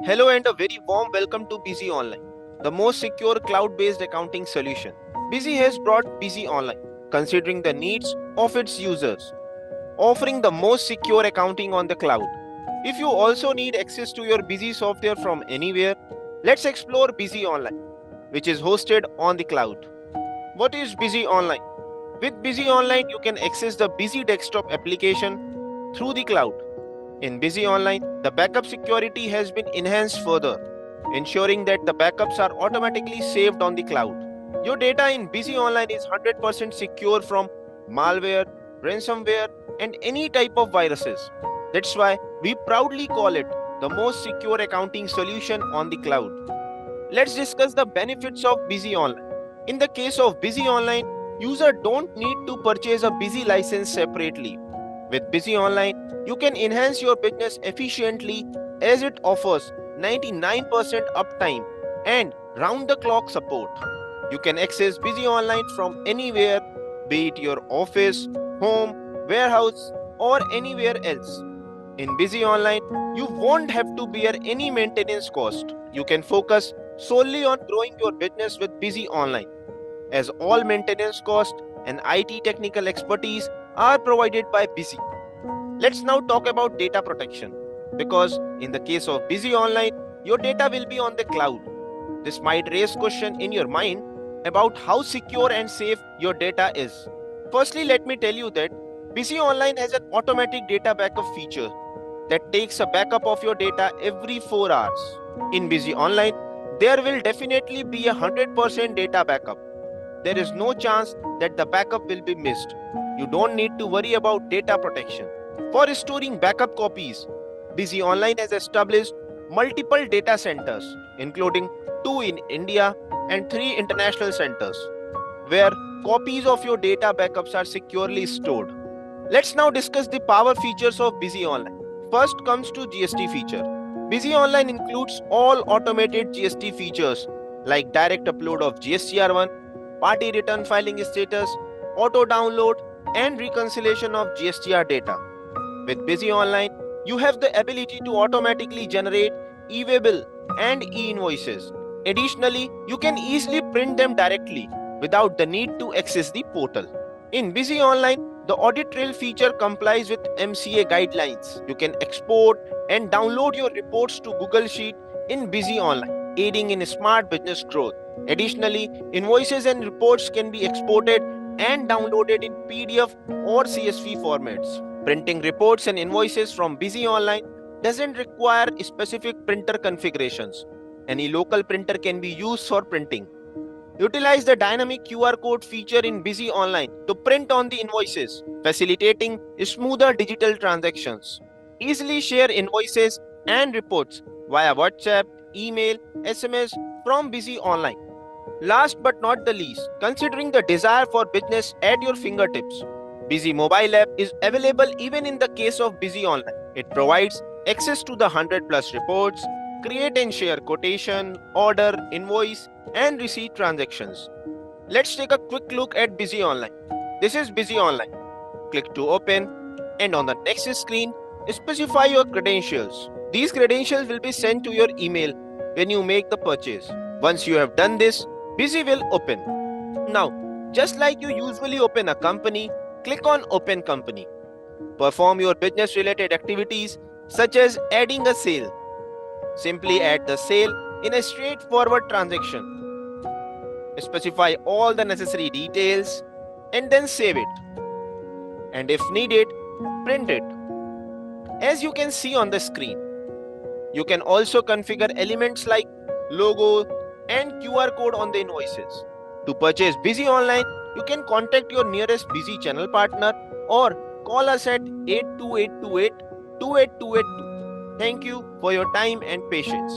Hello and a very warm welcome to Busy Online, the most secure cloud-based accounting solution. Busy has brought Busy Online, considering the needs of its users, offering the most secure accounting on the cloud. If you also need access to your Busy software from anywhere, let's explore Busy Online, which is hosted on the cloud. What is Busy Online? With Busy Online, you can access the Busy desktop application through the cloud. In Busy Online, the backup security has been enhanced further, ensuring that the backups are automatically saved on the cloud. Your data in Busy Online is 100% secure from malware, ransomware, and any type of viruses. That's why we proudly call it the most secure accounting solution on the cloud. Let's discuss the benefits of Busy Online. In the case of Busy Online, users don't need to purchase a Busy license separately. With Busy Online, you can enhance your business efficiently as it offers 99% uptime and round-the-clock support. You can access Busy Online from anywhere, be it your office, home, warehouse, or anywhere else. In Busy Online, you won't have to bear any maintenance cost. You can focus solely on growing your business with Busy Online, as all maintenance cost and IT technical expertise are provided by Busy. Let's now talk about data protection, because in the case of Busy Online, your data will be on the cloud. This might raise question in your mind about how secure and safe your data is. Firstly, let me tell you that Busy Online has an automatic data backup feature that takes a backup of your data every 4 hours. In Busy Online, there will definitely be a 100% data backup. There is no chance that the backup will be missed. You don't need to worry about data protection. For storing backup copies, Busy Online has established multiple data centers, including 2 in India and 3 international centers, where copies of your data backups are securely stored. Let's now discuss the power features of Busy Online. First comes to GST feature. Busy Online includes all automated GST features like direct upload of GSTR1, party return filing status, auto download, and reconciliation of GSTR data. With Busy Online, you have the ability to automatically generate e-way bill and e-invoices. Additionally, you can easily print them directly without the need to access the portal. In Busy Online, the audit trail feature complies with MCA guidelines. You can export and download your reports to Google Sheet in Busy Online, aiding in smart business growth. Additionally, invoices and reports can be exported and downloaded in PDF or CSV formats. Printing reports and invoices from Busy Online doesn't require specific printer configurations. Any local printer can be used for printing. Utilize the dynamic QR code feature in Busy Online to print on the invoices, facilitating smoother digital transactions. Easily share invoices and reports via WhatsApp, email, SMS from Busy Online. Last but not the least, considering the desire for business at your fingertips, Busy mobile app is available even in the case of Busy Online. It provides access to the 100 plus reports, create and share quotation, order, invoice, and receipt transactions. Let's take a quick look at Busy Online. This is Busy Online. Click to open, and on the next screen, specify your credentials. These credentials will be sent to your email when you make the purchase. Once you have done this, Busy will open. Now, just like you usually open a company, click on Open Company. Perform your business related activities such as adding a sale. Simply add the sale in a straightforward transaction. Specify all the necessary details and then save it. And if needed, print it. As you can see on the screen, you can also configure elements like logo and QR code on the invoices. To purchase Busy Online, you can contact your nearest Busy channel partner or call us at 82828 28282. Thank you for your time and patience.